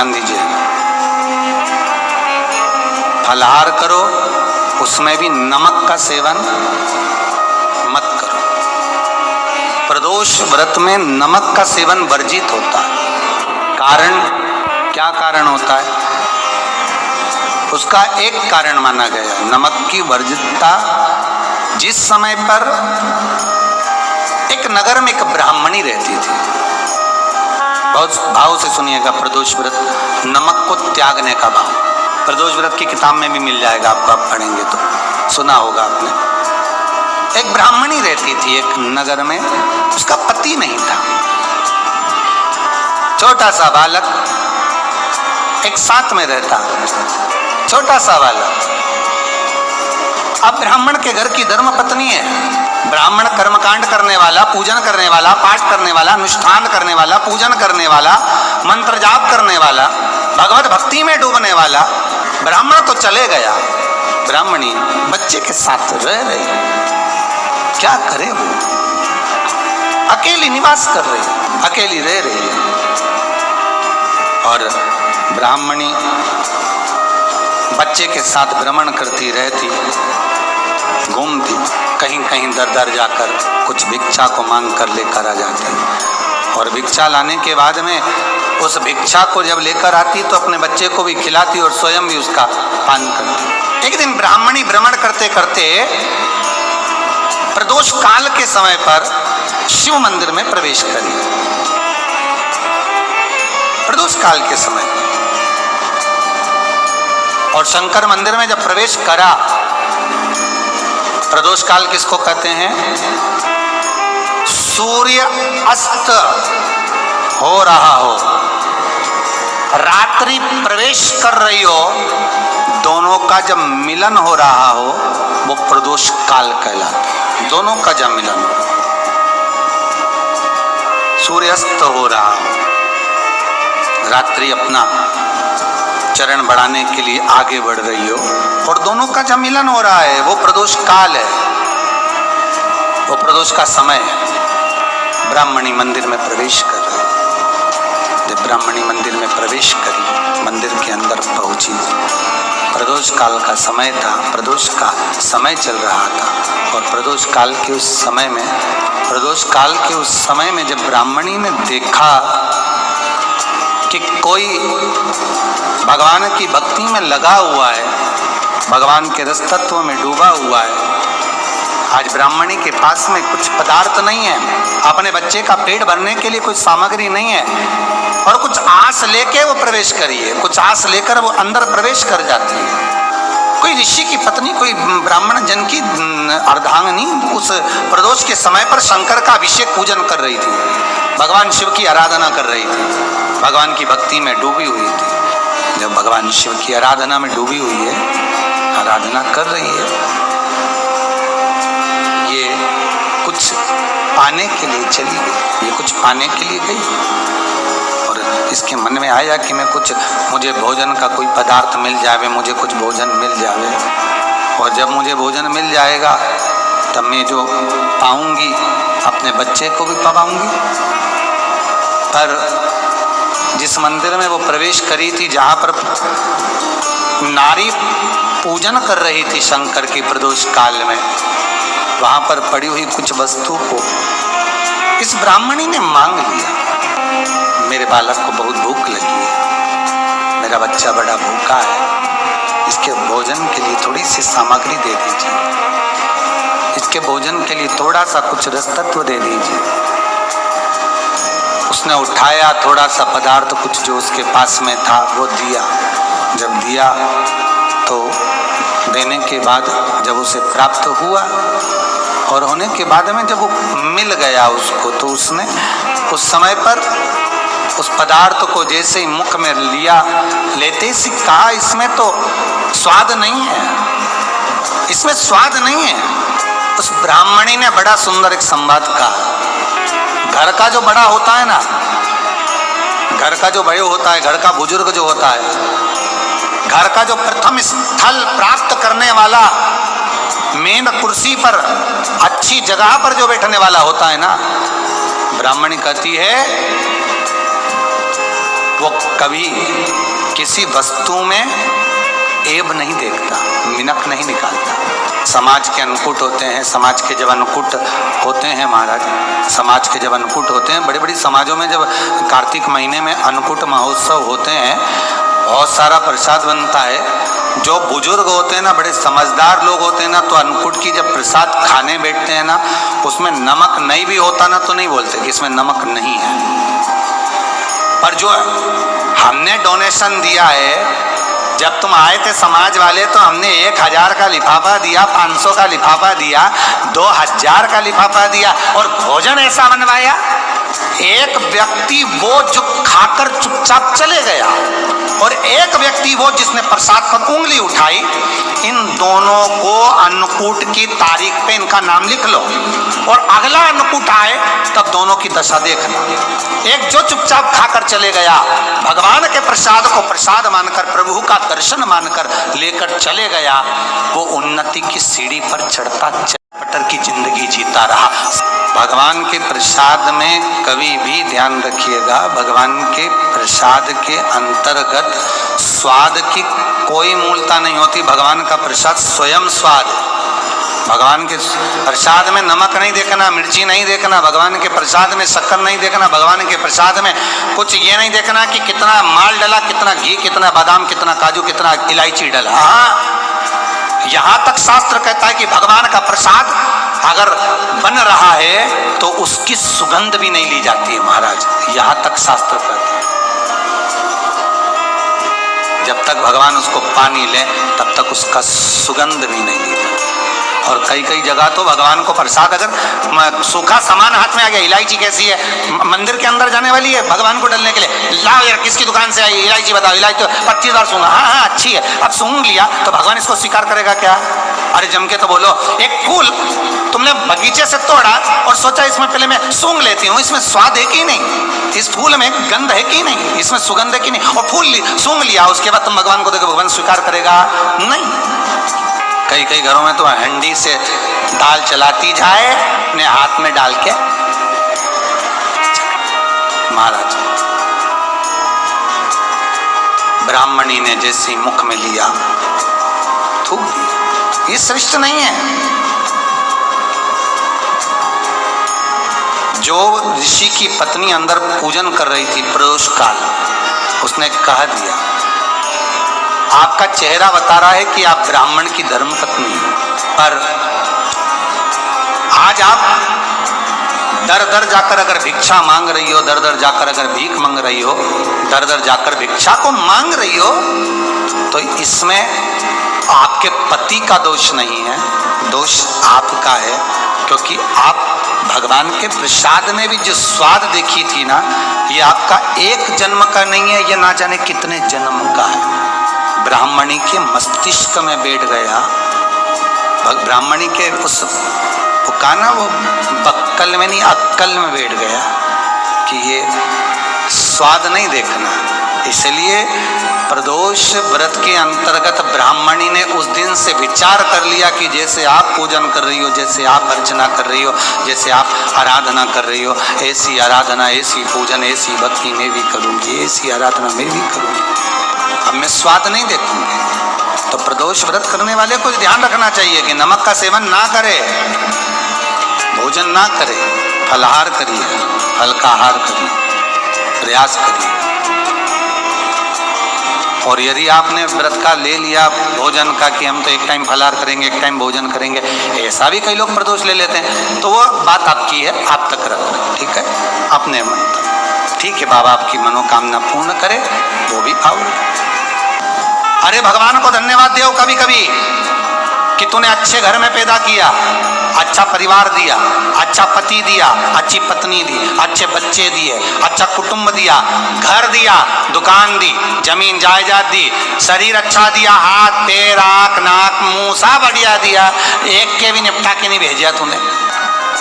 ध्यान दीजिए, फलाहार करो, उसमें भी नमक का सेवन मत करो। प्रदोष व्रत में नमक का सेवन वर्जित होता है। कारण क्या कारण होता है? उसका एक कारण माना गया है नमक की वर्जितता। जिस समय पर एक नगर में एक ब्राह्मणी रहती थी, बहुत भाव से सुनिएगा, प्रदोष व्रत नमक को त्यागने का भाव प्रदोष व्रत की किताब में भी मिल जाएगा आपको, आप पढ़ेंगे तो सुना होगा आपने। एक ब्राह्मणी रहती थी एक नगर में, उसका पति नहीं था, छोटा सा बालक एक साथ में रहता, छोटा सा बालक। अब ब्राह्मण के घर की धर्म पत्नी है, ब्राह्मण कर्मकांड करने वाला, पूजन करने वाला, पाठ करने वाला, अनुष्ठान करने वाला, पूजन करने वाला, मंत्र जाप करने वाला, भगवत भक्ति में डूबने वाला। ब्राह्मण तो चले गया, ब्राह्मणी बच्चे के साथ रह रही, क्या करे वो? अकेली निवास कर रही, अकेली रह रही है। और ब्राह्मणी बच्चे के साथ भ्रमण करती रहती, घूमती, कहीं कहीं दर दर जाकर कुछ भिक्षा को मांग कर लेकर आ जाती, और भिक्षा लाने के बाद में उस भिक्षा को जब लेकर आती तो अपने बच्चे को भी खिलाती और स्वयं भी उसका पान करती। एक दिन ब्राह्मणी भ्रमण करते करते प्रदोष काल के समय पर शिव मंदिर में प्रवेश करी। प्रदोष काल के समय और शंकर मंदिर में जब प्रवेश करा, प्रदोष काल किसको कहते हैं? सूर्य अस्त हो रहा हो, रात्रि प्रवेश कर रही हो, दोनों का जब मिलन हो रहा हो वो प्रदोष काल कहलाता है। दोनों का जब मिलन हो, सूर्यास्त हो रहा हो, रात्रि अपना चरण बढ़ाने के लिए आगे बढ़ रही हो और दोनों का जब मिलन हो रहा है, वो प्रदोष काल है, वो प्रदोष का समय है। ब्राह्मणी मंदिर में प्रवेश कर रही, जब ब्राह्मणी मंदिर में प्रवेश करी, मंदिर के अंदर पहुंची, प्रदोष काल का समय था, प्रदोष का समय चल रहा था। और प्रदोष काल के उस समय में, प्रदोष काल के उस समय में जब ब्राह्मणी ने देखा कि कोई भगवान की भक्ति में लगा हुआ है, भगवान के रस तत्व में डूबा हुआ है, आज ब्राह्मणी के पास में कुछ पदार्थ नहीं है, अपने बच्चे का पेट भरने के लिए कुछ सामग्री नहीं है, और कुछ आस लेके वो प्रवेश करी है, कुछ आस लेकर वो अंदर प्रवेश कर जाती है। कोई ऋषि की पत्नी, कोई ब्राह्मण जन की अर्धांगिनी उस प्रदोष के समय पर शंकर का अभिषेक पूजन कर रही थी, भगवान शिव की आराधना कर रही थी, भगवान की भक्ति में डूबी हुई थी। जब भगवान शिव की आराधना में डूबी हुई है, आराधना कर रही है, ये कुछ पाने के लिए चली गई, ये कुछ पाने के लिए गई और इसके मन में आया कि मैं कुछ, मुझे भोजन का कोई पदार्थ मिल जावे, मुझे कुछ भोजन मिल जावे, और जब मुझे भोजन मिल जाएगा तब मैं जो पाऊंगी अपने बच्चे को भी पाऊंगी। पर जिस मंदिर में वो प्रवेश करी थी, जहाँ पर नारी पूजन कर रही थी शंकर की प्रदोष काल में, वहाँ पर पड़ी हुई कुछ वस्तु को इस ब्राह्मणी ने मांग लिया। मेरे बालक को बहुत भूख लगी है, मेरा बच्चा बड़ा भूखा है, इसके भोजन के लिए थोड़ी सी सामग्री दे दीजिए, इसके भोजन के लिए थोड़ा सा कुछ रस तत्व दे दीजिए। उसने उठाया थोड़ा सा पदार्थ, कुछ जो उसके पास में था वो दिया। जब दिया तो देने के बाद जब उसे प्राप्त हुआ और होने के बाद में जब वो मिल गया उसको, तो उसने उस समय पर उस पदार्थ को जैसे ही मुख में लिया, लेते ही कहा इसमें तो स्वाद नहीं है, इसमें स्वाद नहीं है। उस ब्राह्मणी ने बड़ा सुंदर एक संवाद कहा। घर का जो बड़ा होता है ना, घर का जो बड़ा होता है, घर का बुजुर्ग जो होता है, घर का जो प्रथम स्थल प्राप्त करने वाला, मेन कुर्सी पर अच्छी जगह पर जो बैठने वाला होता है ना, ब्राह्मणी कहती है वो वो कभी किसी वस्तु में ऐब नहीं देखता, मिनक नहीं निकालता। समाज के अन्नकूट होते हैं, समाज के जब अन्नकूट होते हैं महाराज, समाज के जब अन्नकूट होते हैं, बड़ी बड़ी समाजों में जब कार्तिक महीने में अन्नकूट महोत्सव होते हैं, बहुत सारा प्रसाद बनता है। जो बुजुर्ग होते हैं ना, बड़े समझदार लोग होते हैं ना, तो अन्नकूट की जब प्रसाद खाने बैठते हैं ना, उसमें नमक नहीं भी होता ना तो नहीं बोलते कि इसमें नमक नहीं है। पर जो हमने डोनेशन दिया है, जब तुम आए थे समाज वाले तो हमने 1000 का लिफाफा दिया, 500 का लिफाफा दिया, 2000 का लिफाफा दिया, और भोजन ऐसा बनवाया। एक व्यक्ति वो जो खाकर चुपचाप चले गया, और एक व्यक्ति वो जिसने प्रसाद पर उंगली उठाई। इन दोनों को अन्नकूट की तारीख पे इनका नाम लिख लो, और अगला अन्नकूट आए तब दोनों की दशा देखना। एक जो चुपचाप खाकर चले गया, भगवान के प्रसाद को प्रसाद मानकर, प्रभु का दर्शन मानकर लेकर चले गया, वो उन्नति की सीढ़ी पर चढ़ता चटर की जिंदगी जीता रहा। भगवान के प्रसाद में कभी भी ध्यान रखिएगा, भगवान के प्रसाद के अंतर्गत स्वाद की कोई मूलता नहीं होती। भगवान का प्रसाद स्वयं स्वाद है। भगवान के प्रसाद में नमक नहीं देखना, मिर्ची नहीं देखना, भगवान के प्रसाद में शक्कर नहीं देखना, भगवान के प्रसाद में कुछ ये नहीं देखना कि कितना माल डला, कितना घी, कितना बादाम, कितना काजू, कितना इलायची डला। हाँ, यहाँ तक शास्त्र कहता है कि भगवान का प्रसाद अगर बन रहा है तो उसकी सुगंध भी नहीं ली जाती है महाराज। यहाँ तक शास्त्र कहता है, जब तक भगवान उसको पानी ले तब तक उसका सुगंध भी नहीं ली जाती। और कई कई जगह तो भगवान को प्रसाद अगर सूखा सामान हाथ में आ गया, इलायची कैसी है, मंदिर के अंदर जाने वाली है भगवान को डलने के लिए, लाओ यार किसकी दुकान से आई इलायची बताओ, इलायची तो 25 बार सूंघा, हाँ हाँ अच्छी है, अब सूंघ लिया तो भगवान इसको स्वीकार करेगा क्या? अरे जम के तो बोलो। एक फूल तुमने बगीचे से तोड़ा और सोचा इसमें पहले मैं सूंघ लेती हूँ, इसमें स्वाद है कि नहीं, इस फूल में गंध है कि नहीं, इसमें सुगंध है कि नहीं, और फूल सूंघ लिया, उसके बाद तुम भगवान को देखो, भगवान स्वीकार करेगा नहीं। कई कई घरों में तो हंडी से दाल चलाती जाए अपने हाथ में डाल के। महाराज ब्राह्मणी ने जैसे मुख में लिया थूक दिया, ये श्रेष्ठ नहीं है। जो ऋषि की पत्नी अंदर पूजन कर रही थी प्रदोष काल, उसने कह दिया, आपका चेहरा बता रहा है कि आप ब्राह्मण की धर्म पत्नी हैं, पर आज आप दर दर जाकर अगर भिक्षा मांग रही हो, दर दर जाकर अगर भीख मांग रही हो, दर दर जाकर भिक्षा को मांग रही हो, तो इसमें आपके पति का दोष नहीं है, दोष आपका है। क्योंकि आप भगवान के प्रसाद में भी जो स्वाद देखी थी ना, ये आपका एक जन्म का नहीं है, ये ना जाने कितने जन्म का है। ब्राह्मणी के मस्तिष्क में बैठ गया, ब्राह्मणी के उस का ना वो बक्कल में नहीं अक्कल में बैठ गया कि ये स्वाद नहीं देखना। इसलिए प्रदोष व्रत के अंतर्गत ब्राह्मणी ने उस दिन से विचार कर लिया कि जैसे आप पूजन कर रही हो, जैसे आप अर्चना कर रही हो, जैसे आप आराधना कर रही हो, ऐसी आराधना, ऐसी पूजन, ऐसी भक्ति मैं भी करूँगी, ऐसी आराधना मैं भी करूँगी। अब मैं स्वाद नहीं देखूंगी। तो प्रदोष व्रत करने वाले को ध्यान रखना चाहिए कि नमक का सेवन ना करे, भोजन ना करे, फलाहार करिए, हल्का आहार करिए, प्रयास करिए। और यदि आपने व्रत का ले लिया भोजन का कि हम तो एक टाइम फलाहार करेंगे, एक टाइम भोजन करेंगे, ऐसा भी कई लोग प्रदोष ले लेते हैं, तो वो बात आपकी है, आप तक रख, ठीक है, अपने मन तक, ठीक है। बाबा आपकी मनोकामना पूर्ण करे, वो भी भाव। अरे भगवान को धन्यवाद दो कभी कभी कि तूने अच्छे घर में पैदा किया, अच्छा परिवार दिया, अच्छा पति दिया, अच्छी पत्नी दी, अच्छे बच्चे दिए, अच्छा कुटुंब दिया, घर दिया, दुकान दी, जमीन जायदाद दी, शरीर अच्छा दिया, हाथ पैर आँख नाक मुंह सब बढ़िया दिया, एक के भी निपटा के नहीं भेजा तूने।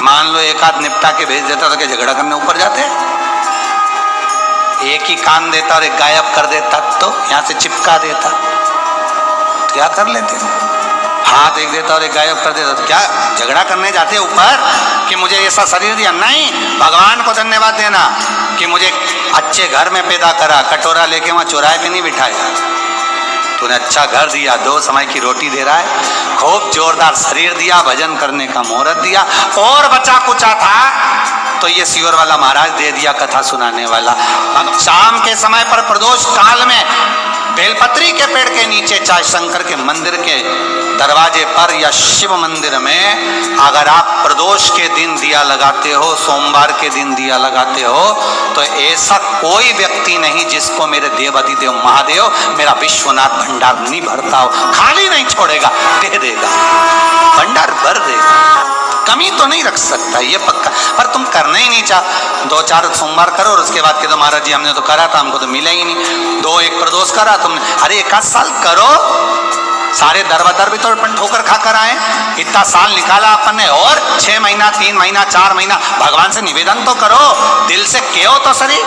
मान लो एक आध निपटा के भेज देता तो क्या झगड़ा करने ऊपर जाते? एक ही कान देता और एक गायब कर देता, तो यहाँ से चिपका देता, क्या कर लेते? हाथ एक देता और एक गायब कर देता, तो क्या झगड़ा करने जाते ऊपर कि मुझे ऐसा शरीर दिया? नहीं, भगवान को धन्यवाद देना कि मुझे अच्छे घर में पैदा करा, कटोरा लेके वहां चौराहे पे नहीं बिठाया। तूने अच्छा घर दिया, 2 समय की रोटी दे रहा है, खूब जोरदार शरीर दिया, भजन करने का मुहूर्त दिया, और बचा कुचा था तो ये सियोर वाला महाराज दे दिया, कथा सुनाने वाला। अब शाम के समय पर प्रदोष काल में बेलपत्री के पेड़ के नीचे, चाहे शंकर के मंदिर के दरवाजे पर या शिव मंदिर में, अगर आप प्रदोष के दिन दिया लगाते हो, सोमवार के दिन दिया लगाते हो, तो ऐसा कोई व्यक्ति नहीं जिसको मेरे देव अधिदेव महादेव मेरा विश्वनाथ भंडार नहीं भरता हो, खाली नहीं छोड़ेगा, दे देगा, भंडार भर देगा, कमी तो नहीं रख सकता, ये पक्का। पर तुम करना ही नहीं चाह, 2-4 सोमवार करो और उसके बाद के तो महाराज जी हमने तो करा था, हमको तो मिला ही नहीं, 2-1 प्रदोष करा तुमने, अरे 1 साल करो, सारे दर भी तो अपन ठोकर खा कर आए, इतना साल निकाला अपन ने, और 6 महीना 3 महीना 4 महीना भगवान से निवेदन तो करो, दिल से कहो तो सही,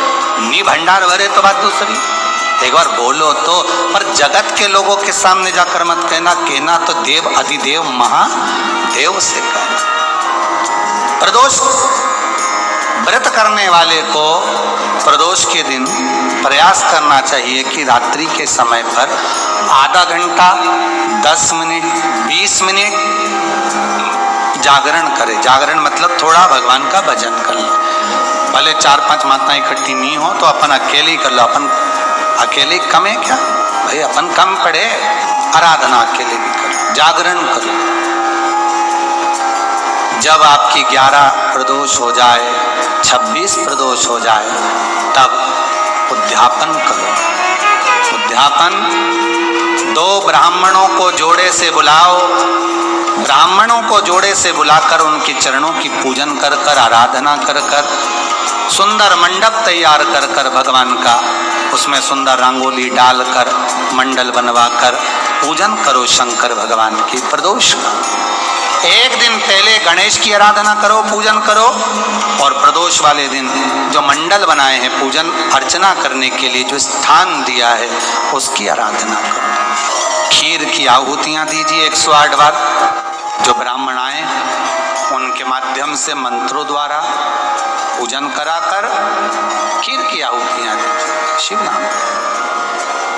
नी भंडार भरे तो बात दूसरी, एक बार बोलो तो। पर जगत के लोगों के सामने जाकर मत कहना, कहना तो देव अधिदेव महादेव से कहना। प्रदोष व्रत करने वाले को प्रदोष के दिन प्रयास करना चाहिए कि रात्रि के समय पर आधा घंटा, 10 मिनट, 20 मिनट जागरण करे। जागरण मतलब थोड़ा भगवान का भजन कर ले, भले 4-5 माताएं इकट्ठी नहीं हो तो अपन अकेले ही कर लो, अपन अकेले कम है क्या भाई, अपन कम पड़े, आराधना अकेले भी करो, जागरण करो। जब आपकी 11 प्रदोष हो जाए, 26 प्रदोष हो जाए, तब उद्यापन करो। उद्यापन 2 ब्राह्मणों को जोड़े से बुलाओ, ब्राह्मणों को जोड़े से बुलाकर उनके चरणों की पूजन कर कर, आराधना कर कर, सुंदर मंडप तैयार कर कर भगवान का, उसमें सुंदर रंगोली डालकर, मंडल बनवाकर पूजन करो शंकर भगवान की प्रदोष का। एक दिन पहले गणेश की आराधना करो, पूजन करो, और प्रदोष वाले दिन जो मंडल बनाए हैं पूजन अर्चना करने के लिए, जो स्थान दिया है उसकी आराधना करो। खीर की आहुतियां दीजिए 108 बार, जो ब्राह्मण आए उनके माध्यम से मंत्रों द्वारा पूजन कराकर खीर की आहुतियां दीजिए शिव नाम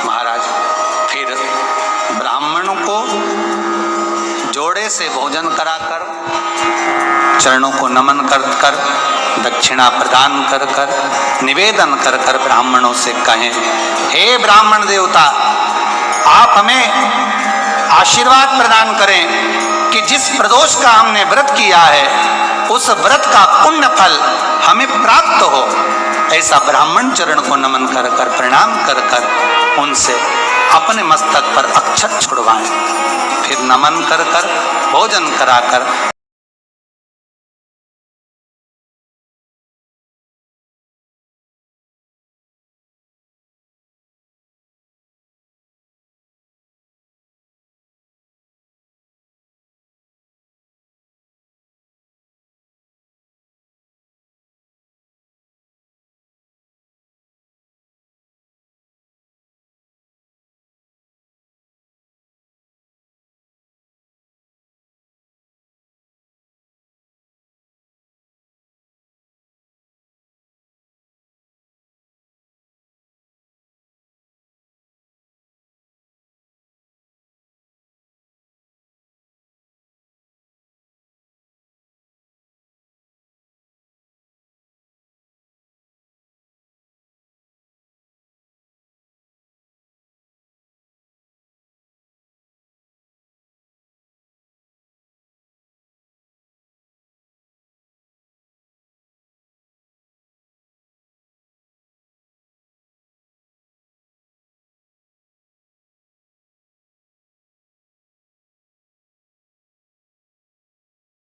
महाराज। फिर ब्राह्मणों को जोड़े से भोजन कराकर, चरणों को नमन कर कर, दक्षिणा प्रदान कर कर, निवेदन कर कर ब्राह्मणों से कहें, हे ब्राह्मण देवता, आप हमें आशीर्वाद प्रदान करें कि जिस प्रदोष का हमने व्रत किया है उस व्रत का पुण्य फल हमें प्राप्त हो। ऐसा ब्राह्मण चरण को नमन कर कर, प्रणाम कर कर उनसे अपने मस्तक पर अक्षत छुड़वाएं, फिर नमन कर कर, भोजन कराकर